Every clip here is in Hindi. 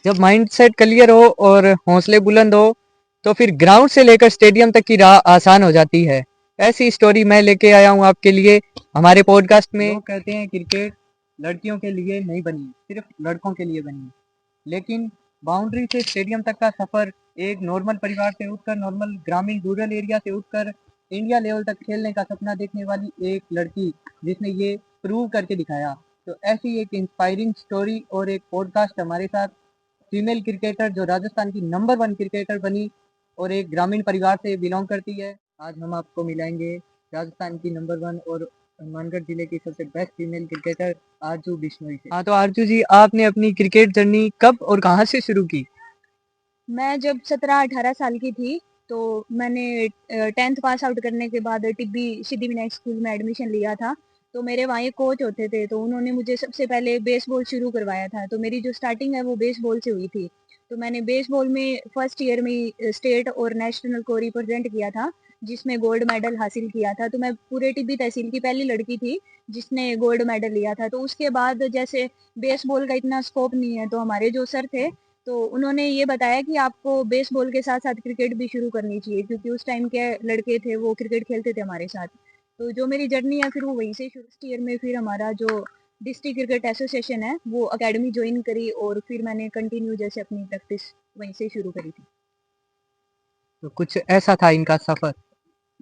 जब माइंडसेट क्लियर हो और हौसले बुलंद हो तो फिर ग्राउंड से लेकर स्टेडियम तक की राह आसान हो जाती है। ऐसी स्टोरी मैं लेके आया हूँ आपके लिए हमारे पॉडकास्ट में। लोग कहते हैं क्रिकेट लड़कियों के लिए नहीं बनी, सिर्फ लड़कों के लिए बनी है। लेकिन बाउंड्री से स्टेडियम तक का सफर एक नॉर्मल परिवार से उठकर, नॉर्मल ग्रामीण रूरल एरिया से उठकर इंडिया लेवल तक खेलने का सपना देखने वाली एक लड़की जिसने ये प्रूव करके दिखाया। तो ऐसी एक इंस्पायरिंग स्टोरी और एक पॉडकास्ट हमारे साथ फीमेल क्रिकेटर जो राजस्थान की नंबर 1 क्रिकेटर बनी और एक ग्रामीण परिवार से बिलोंग करती है। आज हम आपको मिलाएंगे राजस्थान की नंबर 1 और हनुमानगढ़ जिले की सबसे बेस्ट फीमेल क्रिकेटर आरजू बिश्नोई से। हाँ, तो आरजू जी, आपने अपनी क्रिकेट जर्नी कब और कहाँ से शुरू की? मैं जब 17-18 साल की थी तो मैंने 10th पास आउट करने के बाद टिब्बी सिद्धिविनायक स्कूल में एडमिशन लिया था। तो मेरे वहाँ एक कोच होते थे, तो उन्होंने मुझे सबसे पहले बेसबॉल शुरू करवाया था। तो मेरी जो स्टार्टिंग है वो बेसबॉल से हुई थी। तो मैंने बेसबॉल में फर्स्ट ईयर में स्टेट और नेशनल को रिप्रेजेंट किया था, जिसमें गोल्ड मेडल हासिल किया था। तो मैं पूरे टिब्बी तहसील की पहली लड़की थी जिसने गोल्ड मेडल लिया था। तो उसके बाद जैसे बेसबॉल का इतना स्कोप नहीं है, तो हमारे जो सर थे तो उन्होंने ये बताया कि आपको बेसबॉल के साथ साथ क्रिकेट भी शुरू करनी चाहिए, क्योंकि उस टाइम के लड़के थे वो क्रिकेट खेलते थे हमारे साथ। तो जो मेरी जर्नी है फिर वो वहीं से शुरू। फर्स्ट ईयर में फिर हमारा जो डिस्ट्रिक्ट क्रिकेट एसोसिएशन है वो अकेडमी ज्वाइन करी और फिर मैंने कंटिन्यू जैसे अपनी प्रैक्टिस वहीं से शुरू करी थी। तो कुछ ऐसा था इनका सफर।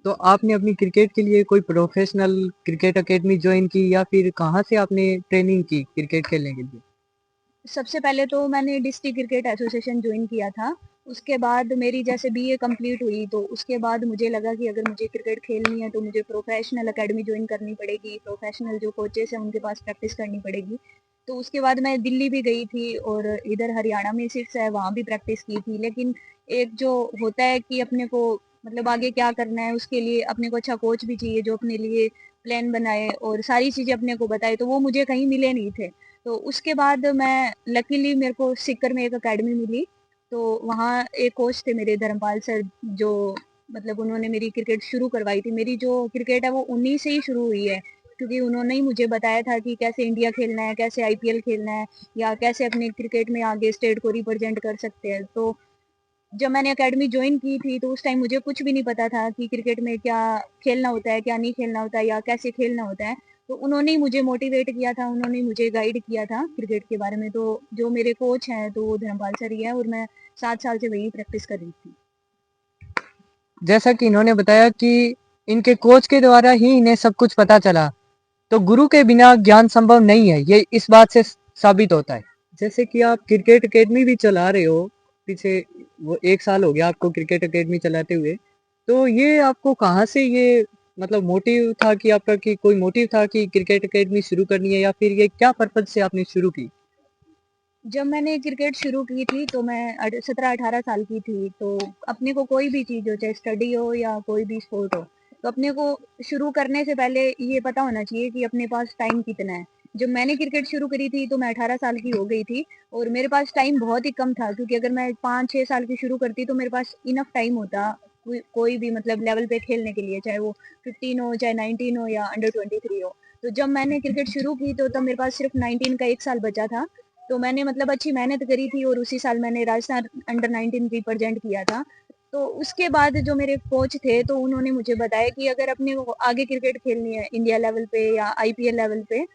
तो आपने अपनी क्रिकेट के लिए कोई प्रोफेशनल क्रिकेट एकेडमी ज्वाइन की या फिर कहाँ से आपने ट्रेनिंग की क्रिकेट खेलने के लिए? सबसे पहले तो मैंने डिस्ट्रिक्ट क्रिकेट एसोसिएशन ज्वाइन किया था। उसके बाद मेरी जैसे बीए कंप्लीट हुई तो उसके बाद मुझे लगा कि अगर मुझे क्रिकेट खेलनी है तो मुझे प्रोफेशनल एकेडमी ज्वाइन करनी पड़ेगी, प्रोफेशनल जो कोचेस हैं उनके पास प्रैक्टिस करनी पड़ेगी। तो उसके बाद मैं दिल्ली भी गई थी और इधर हरियाणा में सिट्स है वहाँ भी प्रैक्टिस की थी। लेकिन एक जो होता है कि अपने को मतलब आगे क्या करना है उसके लिए अपने को अच्छा कोच भी चाहिए जो अपने लिए प्लान बनाए और सारी चीज़ें अपने को बताए, तो वो मुझे कहीं मिले नहीं थे। तो उसके बाद मैं लकीली मेरे को सीकर में एक अकेडमी मिली। तो वहाँ एक कोच थे मेरे धर्मपाल सर, जो मतलब उन्होंने मेरी क्रिकेट शुरू करवाई थी। मेरी जो क्रिकेट है वो उन्हीं से ही शुरू हुई है, क्योंकि उन्होंने ही मुझे बताया था कि कैसे इंडिया खेलना है, कैसे आईपीएल खेलना है, या कैसे अपने क्रिकेट में आगे स्टेट को रिप्रेजेंट कर सकते हैं। तो जब मैंने अकेडमी ज्वाइन की थी तो उस टाइम मुझे कुछ भी नहीं पता था कि क्रिकेट में क्या खेलना होता है, क्या नहीं खेलना होता है, या कैसे खेलना होता है। तो उन्होंने ही मुझे मोटिवेट किया था, उन्होंने ही मुझे गाइड किया था क्रिकेट के बारे में। तो जो मेरे कोच हैं तो वो धर्मपाल सर ही है और मैं 7 साल से वही प्रैक्टिस कर रही थी। जैसा कि इन्होंने बताया कि इनके कोच के द्वारा ही इन्हें सब कुछ पता चला, तो गुरु के बिना ज्ञान संभव नहीं है, ये इस बात से साबित होता है। जैसे कि आप क्रिकेट एकेडमी भी चला रहे हो, पीछे वो 1 साल हो गया आपको क्रिकेट एकेडमी चलाते हुए। तो ये आपको कहाँ से ये मतलब मोटिव था कि आपका कि कोई मोटिव था कि क्रिकेट एकेडमी शुरू करनी है, या फिर ये क्या पर्पज से आपने शुरू की? जब मैंने क्रिकेट शुरू की थी तो मैं 17-18 साल की थी। तो अपने को कोई भी चीज़ हो, चाहे स्टडी हो या कोई भी स्पोर्ट हो, तो अपने को शुरू करने से पहले ये पता होना चाहिए कि अपने पास टाइम कितना है। जब मैंने क्रिकेट शुरू करी थी तो मैं 18 साल की हो गई थी और मेरे पास टाइम बहुत ही कम था, क्योंकि अगर मैं 5-6 साल की शुरू करती तो मेरे पास इनफ टाइम होता कोई भी मतलब लेवल पे खेलने के लिए, चाहे वो 15 हो, चाहे 19 हो या अंडर 23 हो। तो जब मैंने क्रिकेट शुरू की तो तब मेरे पास सिर्फ 19 का 1 साल बचा था। तो मैंने मतलब अच्छी मेहनत करी थी और उसी साल मैंने राजस्थान अंडर 19 रिप्रेजेंट किया था। तो उसके बाद जो मेरे कोच थे तो उन्होंने मुझे बताया कि अगर अपने को आगे क्रिकेट खेलनी है इंडिया लेवल पे या आईपीएल लेवल पे,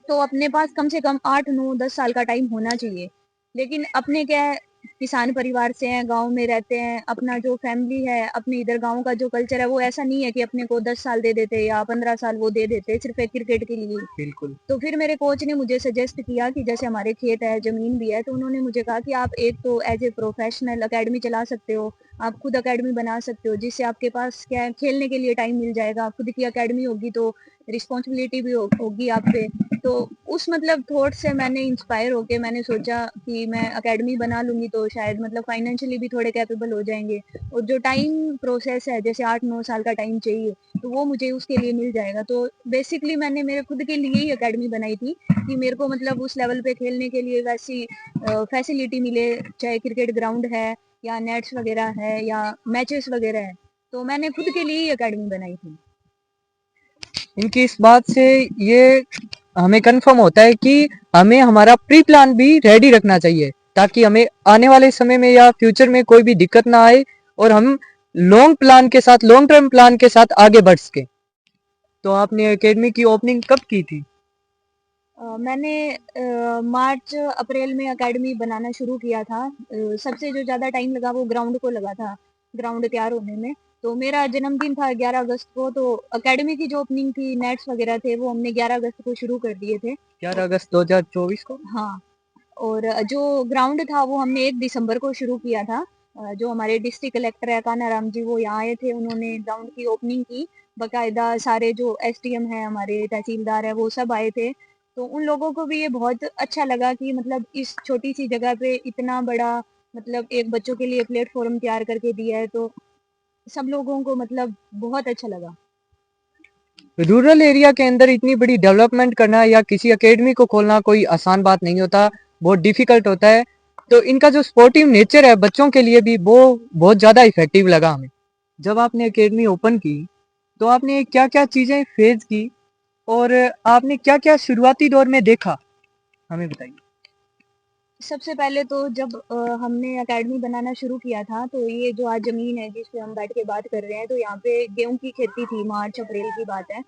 तो अपने पास कम से कम 8-9-10 साल का टाइम होना चाहिए। लेकिन अपने क्या है, किसान परिवार से हैं, गांव में रहते हैं, अपना जो फैमिली है, अपने इधर गांव का जो कल्चर है वो ऐसा नहीं है कि अपने को 10 साल दे देते या 15 साल वो दे देते सिर्फ एक क्रिकेट के लिए। बिल्कुल। तो फिर मेरे कोच ने मुझे सजेस्ट किया कि जैसे हमारे खेत है, जमीन भी है, तो उन्होंने मुझे कहा कि आप एक तो एज ए प्रोफेशनल एकेडमी चला सकते हो, आप खुद एकेडमी बना सकते हो, जिससे आपके पास क्या है खेलने के लिए टाइम मिल जाएगा। खुद की एकेडमी होगी तो रिस्पॉन्सिबिलिटी भी होगी आप पे। तो उस मतलब थॉट से मैंने इंस्पायर होके मैंने सोचा कि मैं एकेडमी बना लूंगी तो शायद मतलब फाइनेंशियली भी थोड़े कैपेबल हो जाएंगे, और जो टाइम प्रोसेस है जैसे 8-9 साल का टाइम चाहिए तो वो मुझे उसके लिए मिल जाएगा। तो बेसिकली मैंने मेरे खुद के लिए ही एकेडमी बनाई थी कि मेरे को मतलब उस लेवल पे खेलने के लिए वैसी फैसिलिटी मिले, चाहे क्रिकेट ग्राउंड है या नेट्स वगैरह है या मैचेस वगैरह है। तो मैंने खुद के लिए ही एकेडमी बनाई थी। इनकी इस बात से ये हमें कंफर्म होता है कि हमें हमारा प्री प्लान भी रेडी रखना चाहिए। ताकि हमें आने वाले समय में या फ्यूचर में कोई भी दिक्कत ना आए और हम लॉन्ग टर्म प्लान के साथ आगे बढ़ सके। तो आपने एकेडमी की ओपनिंग कब की थी? मैंने मार्च अप्रैल में एकेडमी बनाना शुरू किया था। सबसे जो ज़्यादा टाइम लगा वो ग्राउंड को लगा था, ग्राउंड तैयार होने में। तो मेरा जन्मदिन था 11 अगस्त को, तो एकेडमी की जो ओपनिंग थी, नेट्स वगैरह थे, वो हमने 11 अगस्त को शुरू कर दिए थे। 11 अगस्त 2024 को। हाँ, और जो ग्राउंड था वो हमने 1 दिसंबर को शुरू किया था। जो हमारे डिस्ट्रिक्ट कलेक्टर है कान्हा राम जी, वो यहाँ आए थे, उन्होंने ग्राउंड की ओपनिंग की। बाकायदा सारे जो एसडीएम है, हमारे तहसीलदार है, वो सब आए थे। तो उन लोगों को भी ये बहुत अच्छा लगा कि मतलब इस छोटी सी जगह पे इतना बड़ा, मतलब एक बच्चों के लिए प्लेटफॉर्म तैयार करके दिया है, तो सब लोगों को मतलब बहुत अच्छा लगा। रूरल एरिया के अंदर इतनी बड़ी डेवलपमेंट करना या किसी एकेडमी को खोलना कोई आसान बात नहीं होता, बहुत डिफिकल्ट होता है। तो इनका जो स्पोर्टिव नेचर है बच्चों के लिए भी वो बहुत ज़्यादा इफेक्टिव लगा हमें। जब आपने एकेडमी ओपन की तो आपने क्या क्या चीज़ें फेस की और आपने क्या क्या शुरुआती दौर में देखा, हमें बताइए। सबसे पहले तो जब हमने एकेडमी बनाना शुरू किया था, तो ये जो आज ज़मीन है जिस पे हम बैठ के बात कर रहे हैं, तो यहाँ पे गेहूँ की खेती थी, मार्च अप्रैल की बात है।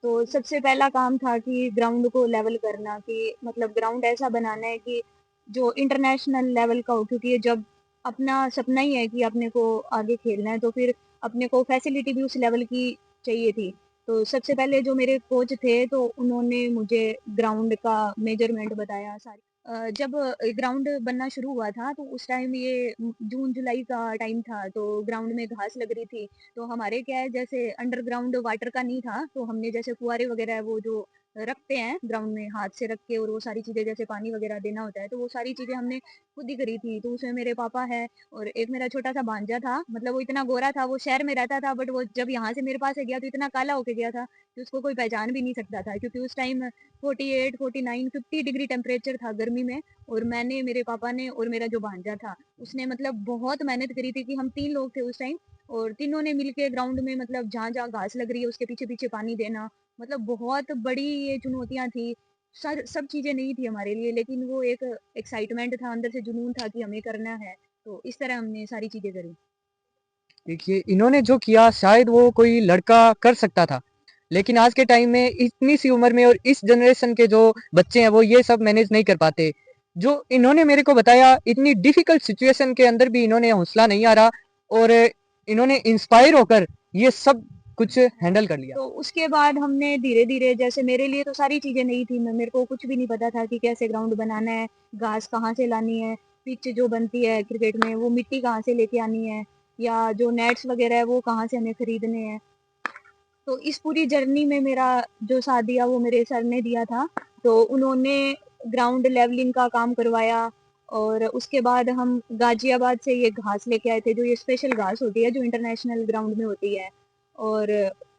तो सबसे पहला काम था कि ग्राउंड को लेवल करना, कि मतलब ग्राउंड ऐसा बनाना है कि जो इंटरनेशनल लेवल का हो, क्योंकि ये जब अपना सपना ही है कि अपने को आगे खेलना है, तो फिर अपने को फैसिलिटी भी उस लेवल की चाहिए थी। तो सबसे पहले जो मेरे कोच थे, तो उन्होंने मुझे ग्राउंड का मेजरमेंट बताया सारी। जब ग्राउंड बनना शुरू हुआ था, तो उस टाइम ये जून जुलाई का टाइम था, तो ग्राउंड में घास लग रही थी। तो हमारे क्या है, जैसे अंडरग्राउंड वाटर का नहीं था, तो हमने जैसे फुहारे वगैरह वो जो रखते हैं ग्राउंड में हाथ से रख के, और वो सारी चीजें जैसे पानी वगैरह देना होता है, तो वो सारी चीजें हमने खुद ही करी थी। तो उसमें मेरे पापा है और एक मेरा छोटा सा भांजा था। मतलब वो इतना गोरा था, वो शहर में रहता था, बट वो जब यहाँ से मेरे पास गया तो इतना काला होके गया था कि उसको कोई पहचान भी नहीं सकता था, क्योंकि उस टाइम 48, 49, 50 डिग्री टेम्परेचर था गर्मी में। और मैंने, मेरे पापा ने और मेरा जो भांजा था, उसने मतलब बहुत मेहनत करी थी, कि हम 3 लोग थे उस टाइम, और तीनों ने मिलके ग्राउंड में मतलब जहाँ-जहाँ घास लग रही है उसके पीछे-पीछे पानी देना। मतलब बहुत बड़ी ये चुनौतियाँ थी। सर सब चीज़ें नहीं थी हमारे लिए, लेकिन वो एक एक्साइटमेंट था, अंदर से जुनून था कि हमें करना है। तो इस तरह हमने सारी चीज़ें करी। देखिए इन्होंने जो किया शायद वो कोई लड़का कर सकता था, लेकिन आज के टाइम में इतनी सी उम्र में और इस जनरेशन के जो बच्चे हैं वो ये सब मैनेज नहीं कर पाते। जो इन्होंने मेरे को बताया, इतनी डिफिकल्ट सिचुएशन के अंदर भी इन्होंने हौसला नहीं हारा और इन्होंने इंस्पायर होकर ये सब कुछ हैंडल कर लिया। तो उसके बाद हमने धीरे-धीरे, जैसे मेरे लिए तो सारी चीज़ें नई थी, मैं मेरे को कुछ भी नहीं पता था कि कैसे ग्राउंड बनाना है, घास कहाँ से लानी है, पिच जो बनती है क्रिकेट में वो मिट्टी कहाँ से लेके आनी है, या जो नेट्स वगैरह है वो कहाँ से हमें खरीदने हैं। तो इस पूरी जर्नी में मेरा जो साथ दिया वो मेरे सर ने दिया था। तो उन्होंने ग्राउंड लेवलिंग का काम करवाया, और उसके बाद हम गाजियाबाद से ये घास लेके आए थे, जो ये स्पेशल घास होती है जो इंटरनेशनल ग्राउंड में होती है। और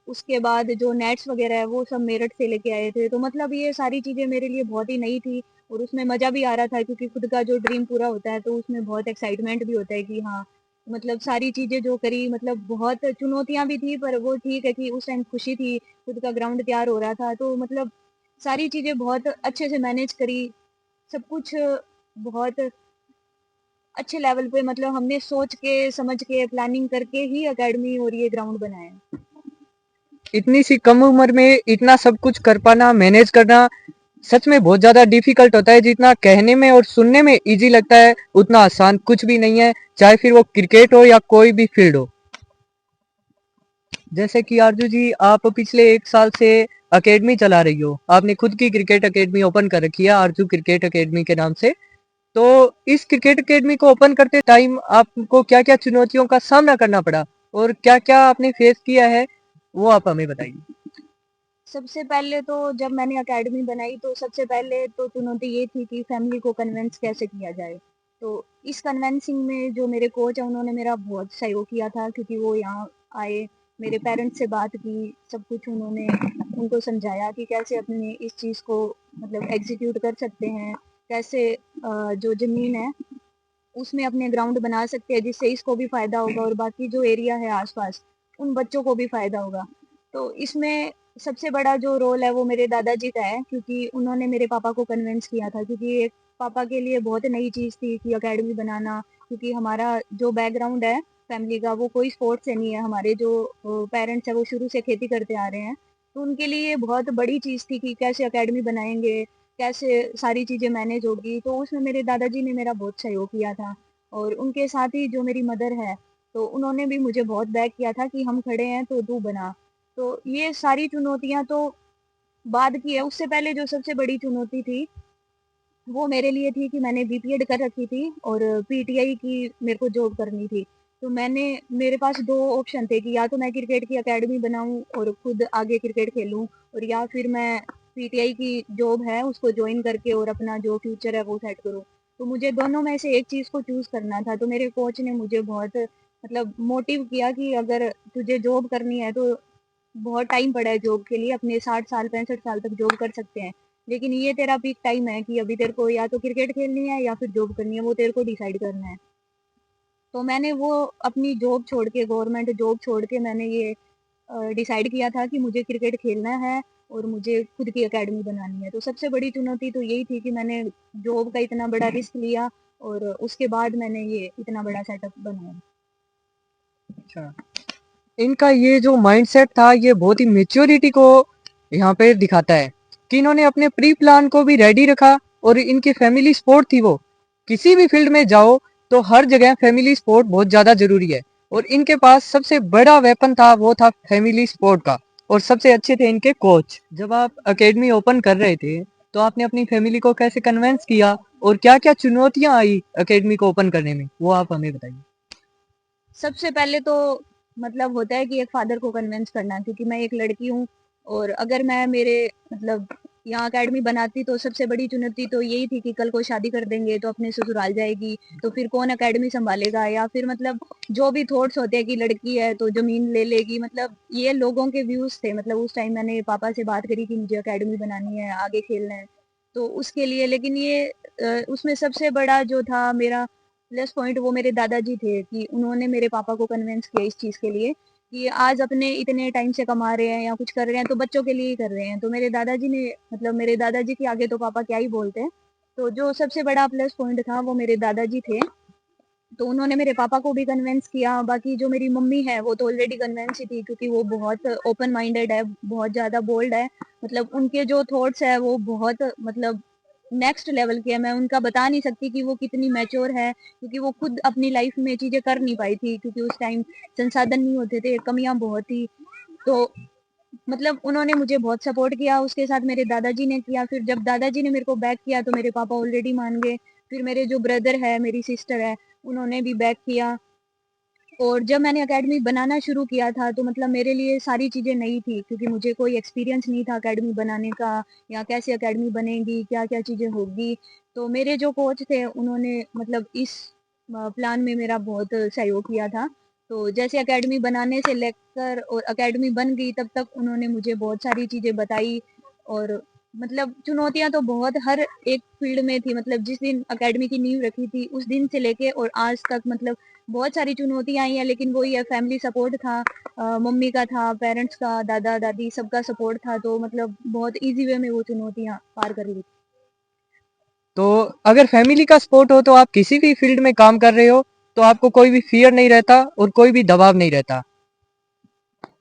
उसके बाद जो नेट्स वगैरह है वो सब मेरठ से लेके आए थे। तो मतलब ये सारी चीज़ें मेरे लिए बहुत ही नई थी, और उसमें मज़ा भी आ रहा था, क्योंकि खुद का जो ड्रीम पूरा होता है तो उसमें बहुत एक्साइटमेंट भी होता है कि हाँ, मतलब सारी चीज़ें जो करी, मतलब बहुत चुनौतियाँ भी थी, पर वो ठीक है कि उस टाइम खुशी थी, खुद का ग्राउंड तैयार हो रहा था, तो मतलब सारी चीज़ें बहुत अच्छे से मैनेज करी। सब कुछ बहुत अच्छे लेवल पे, मतलब हमने सोच के समझ के प्लानिंग करके ही एकेडमी और ये ग्राउंड बनाया। इतनी सी कम उम्र में इतना सब कुछ कर पाना, मैनेज करना सच में बहुत ज़्यादा डिफिकल्ट होता है। जितना कहने में और सुनने में इजी लगता है उतना आसान कुछ भी नहीं है, चाहे फिर वो क्रिकेट हो या कोई भी फील्ड हो। जैसे कि आरजू जी आप पिछले 1 साल से एकेडमी चला रही हो, आपने खुद की क्रिकेट एकेडमी ओपन कर रखी है आरजू क्रिकेट एकेडमी के नाम से। तो इस क्रिकेट एकेडमी को ओपन करते टाइम आपको क्या क्या चुनौतियों का सामना करना पड़ा और क्या क्या आपने फेस किया है, वो आप हमें बताइए। सबसे पहले तो जब मैंने एकेडमी बनाई, तो सबसे पहले तो चुनौती ये थी कि फैमिली को कन्विंस कैसे किया जाए। तो इस कन्विंसिंग में जो मेरे कोच हैं उन्होंने मेरा बहुत सहयोग किया था, क्योंकि वो यहाँ आए, मेरे पेरेंट्स से बात की, सब कुछ उन्होंने उनको समझाया कि कैसे अपने इस चीज़ को मतलब एग्जीक्यूट कर सकते हैं, कैसे जो ज़मीन है उसमें अपने ग्राउंड बना सकते हैं, जिससे इसको भी फ़ायदा होगा और बाकी जो एरिया है आसपास उन बच्चों को भी फ़ायदा होगा। तो इसमें सबसे बड़ा जो रोल है वो मेरे दादाजी का है, क्योंकि उन्होंने मेरे पापा को कन्विंस किया था, क्योंकि एक पापा के लिए बहुत नई चीज़ थी कि एकेडमी बनाना, क्योंकि हमारा जो बैकग्राउंड है फैमिली का वो कोई स्पोर्ट्स से नहीं है। हमारे जो पेरेंट्स हैं वो शुरू से खेती करते आ रहे हैं, तो उनके लिए ये बहुत बड़ी चीज़ थी कि कैसे एकेडमी बनाएंगे, कैसे सारी चीज़ें मैनेज होगी। तो उसमें मेरे दादाजी ने मेरा बहुत सहयोग किया था, और उनके साथ ही जो मेरी मदर है, तो उन्होंने भी मुझे बहुत बैक किया था कि हम खड़े हैं तो तू बना। तो ये सारी चुनौतियाँ तो बाद की है, उससे पहले जो सबसे बड़ी चुनौती थी वो मेरे लिए थी कि मैंने बीपीएड कर रखी थी और पीटीआई की मेरे को जॉब करनी थी। तो मेरे पास 2 ऑप्शन थे कि या तो मैं क्रिकेट की एकेडमी बनाऊँ और खुद आगे क्रिकेट खेलूँ, और या फिर मैं पीटीआई की जॉब है उसको जॉइन करके और अपना जो फ्यूचर है वो सेट करूँ। तो मुझे दोनों में से एक चीज़ को चूज़ करना था। तो मेरे कोच ने मुझे बहुत मतलब मोटिव किया कि अगर तुझे जॉब करनी है तो बहुत टाइम पड़ा है जॉब के लिए, अपने 60 साल 65 साल तक जॉब कर सकते हैं, लेकिन ये तेरा पीक टाइम है कि अभी तेरे को या तो क्रिकेट खेलनी है या फिर जॉब करनी है, वो तेरे को डिसाइड करना है। तो मैंने वो अपनी जॉब छोड़ के, गवर्नमेंट जॉब छोड़ के मैंने ये डिसाइड किया था कि मुझे क्रिकेट खेलना है और मुझे खुद की एकेडमी बनानी है। तो सबसे बड़ी चुनौती तो यही थी कि मैंने जॉब का इतना बड़ा रिस्क लिया और उसके बाद मैंने ये इतना बड़ा सेटअप बनाया। अच्छा, इनका ये जो माइंडसेट था ये बहुत ही मेच्योरिटी को यहाँ पे दिखाता है कि इन्होंने अपने प्री प्लान को भी रेडी रखा, और इनकी फैमिली सपोर्ट थी। वो किसी भी फील्ड में जाओ तो हर जगह फैमिली सपोर्ट बहुत ज्यादा जरूरी है, और इनके पास सबसे बड़ा वेपन था वो था फैमिली सपोर्ट का। और सबसे अच्छे थे इनके कोच। जब आप एकेडमी ओपन कर रहे थे तो आपने अपनी फैमिली को कैसे कन्विंस किया, और क्या क्या चुनौतियां आई एकेडमी को ओपन करने में, वो आप हमें बताइए। सबसे पहले तो मतलब होता है कि एक फादर को कन्विंस करना, क्योंकि मैं एक लड़की हूँ, और अगर मैं मेरे मतलब यहाँ एकेडमी बनाती तो सबसे बड़ी चुनौती तो यही थी कि कल को शादी कर देंगे तो अपने ससुराल जाएगी, तो फिर कौन एकेडमी संभालेगा, या फिर मतलब जो भी थॉट्स होते हैं कि लड़की है तो जमीन ले लेगी, मतलब ये लोगों के व्यूज थे। मतलब उस टाइम मैंने पापा से बात करी कि मुझे एकेडमी बनानी है, आगे खेलना है, तो उसके लिए। लेकिन ये उसमें सबसे बड़ा जो था मेरा प्लस पॉइंट वो मेरे दादाजी थे, कि उन्होंने मेरे पापा को कन्विंस किया इस चीज़ के लिए कि आज अपने इतने टाइम से कमा रहे हैं या कुछ कर रहे हैं तो बच्चों के लिए ही कर रहे हैं। तो मेरे दादाजी ने मतलब मेरे दादाजी के आगे तो पापा क्या ही बोलते हैं। तो जो सबसे बड़ा प्लस पॉइंट था वो मेरे दादाजी थे, तो उन्होंने मेरे पापा को भी कन्विंस किया। बाकी जो मेरी मम्मी है वो तो ऑलरेडी कन्विंस ही थी, क्योंकि वो बहुत ओपन माइंडेड है, बहुत ज़्यादा बोल्ड है। मतलब उनके जो थॉट्स है वो बहुत मतलब नेक्स्ट लेवल के है। मैं उनका बता नहीं सकती कि वो कितनी मैच्योर है, क्योंकि वो खुद अपनी लाइफ में चीज़ें कर नहीं पाई थी, क्योंकि उस टाइम संसाधन नहीं होते थे, कमियां बहुत थी। तो मतलब उन्होंने मुझे बहुत सपोर्ट किया, उसके साथ मेरे दादाजी ने किया। फिर जब दादाजी ने मेरे को बैक किया तो मेरे पापा ऑलरेडी मान गए। फिर मेरे जो ब्रदर है, मेरी सिस्टर है, उन्होंने भी बैक किया। और जब मैंने एकेडमी बनाना शुरू किया था तो मतलब मेरे लिए सारी चीज़ें नई थी, क्योंकि मुझे कोई एक्सपीरियंस नहीं था एकेडमी बनाने का, या कैसे एकेडमी बनेगी, क्या क्या चीज़ें होगी। तो मेरे जो कोच थे उन्होंने मतलब इस प्लान में मेरा बहुत सहयोग किया था। तो जैसे एकेडमी बनाने से लेकर और एकेडमी बन गई तब तक उन्होंने मुझे बहुत सारी चीज़ें बताई। और मतलब चुनौतियां तो बहुत हर एक फील्ड में थी। मतलब जिस दिन एकेडमी की नींव रखी थी उस दिन से लेके और आज तक मतलब बहुत सारी चुनौतियां आई हैं, लेकिन वही है, फैमिली सपोर्ट था, मम्मी का था, पेरेंट्स का, दादा दादी सबका सपोर्ट था, तो मतलब बहुत इजी वे में वो चुनौतियां पार कर ली। तो अगर फैमिली का सपोर्ट हो तो आप किसी भी फील्ड में काम कर रहे हो तो आपको कोई भी फियर नहीं रहता और कोई भी दबाव नहीं रहता।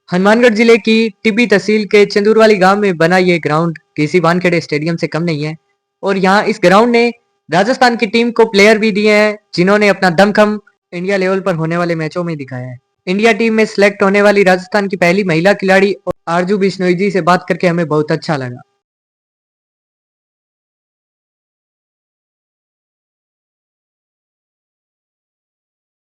हनुमानगढ़ जिले की टिब्बी तहसील के चंदूरवाली गांव में बना ये ग्राउंड किसी वानखेड़े स्टेडियम से कम नहीं है, और यहाँ इस ग्राउंड ने राजस्थान की टीम को प्लेयर भी दिए हैं जिन्होंने अपना दमखम इंडिया लेवल पर होने वाले मैचों में दिखाया है। इंडिया टीम में सिलेक्ट होने वाली राजस्थान की पहली महिला खिलाड़ी आरजू बिश्नोई जी से बात करके हमें बहुत अच्छा लगा।